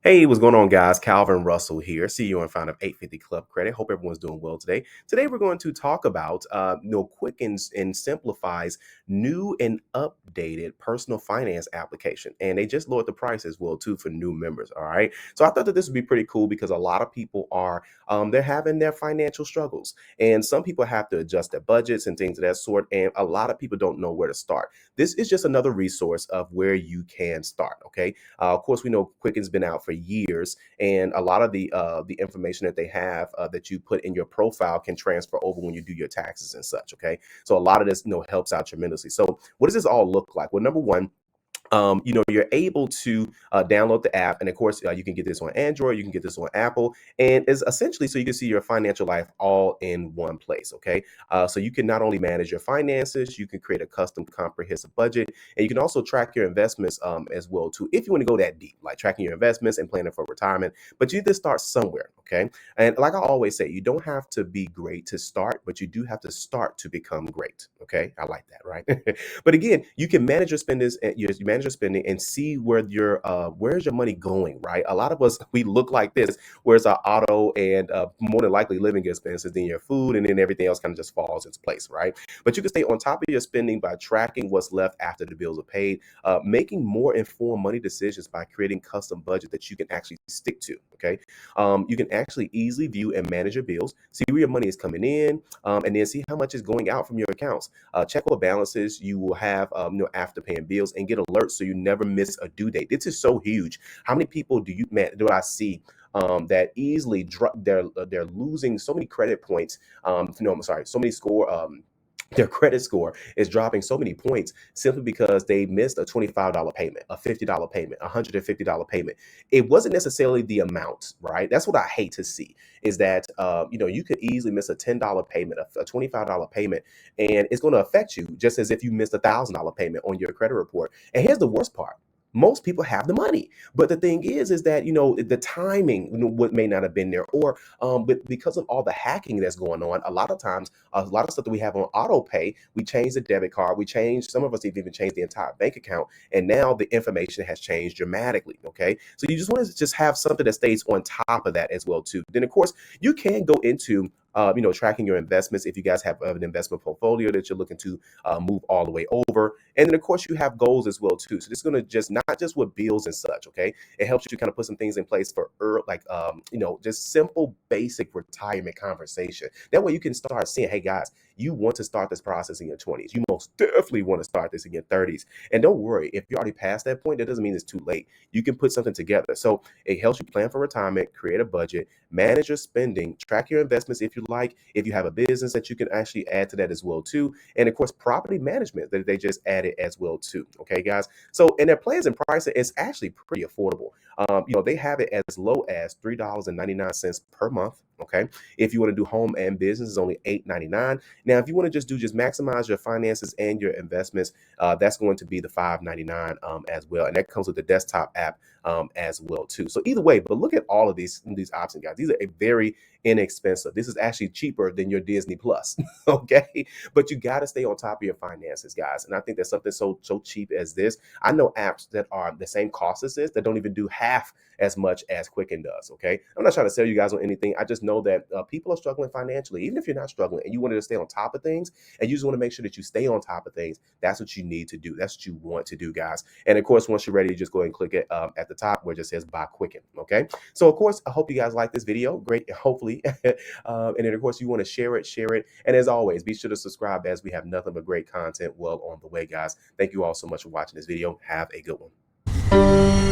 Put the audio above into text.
Hey, what's going on, guys? Calvin Russell here, CEO and founder of 850 Club Credit. Hope everyone's doing well today. Today, we're going to talk about Quicken and Simplifies new and updated personal finance application, and they just lowered the price as well too for new members. All right, so I thought that this would be pretty cool because a lot of people are they're having their financial struggles, and some people have to adjust their budgets and things of that sort, and a lot of people don't know where to start. This is just another resource of where you can start. Okay. Of course, we know Quicken's been out for years, and a lot of the information that they have that you put in your profile can transfer over when you do your taxes and such. Okay, so a lot of this helps out tremendously. So, what does this all look like? Well, number one, you're able to download the app, and of course, you can get this on Android, you can get this on Apple, and it's essentially so you can see your financial life all in one place. Okay, so you can not only manage your finances, you can create a custom comprehensive budget, and you can also track your investments as well too. If you want to go that deep, like tracking your investments and planning for retirement, but you just start somewhere. Okay, and like I always say, you don't have to be great to start, but you do have to start to become great. Okay, I like that, right? But again, you can manage your spending, you manage your spending, and see where's your money going. Right? A lot of us we look like this, where's our auto and more than likely living expenses, then your food, and then everything else kind of just falls into place. Right? But you can stay on top of your spending by tracking what's left after the bills are paid, making more informed money decisions by creating custom budget that you can actually stick to. Okay, you can actually easily view and manage your bills, see where your money is coming in, and then see how much is going out from your accounts. Check what balances you will have after paying bills, and get alerts so you never miss a due date. This is so huge. How many people do I see that easily they're losing so many credit points? I'm sorry, so many score. Their credit score is dropping so many points simply because they missed a $25 payment, a $50 payment, a $150 payment. It wasn't necessarily the amount, right? That's what I hate to see is that, you could easily miss a $10 payment, a $25 payment, and it's going to affect you just as if you missed $1,000 payment on your credit report. And here's the worst part. Most people have the money, but the thing is that the timing what may not have been there, or but because of all the hacking that's going on, a lot of times a lot of stuff that we have on auto pay, we change the debit card, we change, some of us have even changed the entire bank account, and now the information has changed dramatically. Okay, so you just want to just have something that stays on top of that as well too. Then of course you can go into tracking your investments if you guys have an investment portfolio that you're looking to move all the way over. And then of course you have goals as well too. So this is going to just not just with bills and such. Okay, it helps you kind of put some things in place for just simple basic retirement conversation. That way you can start seeing, hey guys, you want to start this process in your 20s. You most definitely want to start this in your 30s. And don't worry, if you're already past that point, that doesn't mean it's too late. You can put something together. So it helps you plan for retirement, create a budget, manage your spending, track your investments if you like. If you have a business, that you can actually add to that as well too. And of course, property management that they just added as well too. Okay, guys. So and their plans and pricing is actually pretty affordable. They have it as low as $3.99 per month. Okay, if you want to do home and business, it's only $8.99. Now, if you want to just maximize your finances and your investments, that's going to be the $5.99 as well, and that comes with the desktop app as well too. So either way, but look at all of these options, guys. These are a very inexpensive. This is actually cheaper than your Disney Plus. Okay, but you got to stay on top of your finances, guys. And I think that something so cheap as this, I know apps that are the same cost as this that don't even do half as much as Quicken does. Okay, I'm not trying to sell you guys on anything. I just know that people are struggling financially. Even if you're not struggling and you wanted to stay on top of things, and you just want to make sure that you stay on top of things, that's what you need to do. That's what you want to do, guys. And of course, once you're ready, you just go ahead and click it at the top where it just says buy Quicken. Okay, so of course, I hope you guys like this video. Great, hopefully. And then of course, you want to share it. And as always, be sure to subscribe, as we have nothing but great content well on the way, guys. Thank you all so much for watching this video. Have a good one.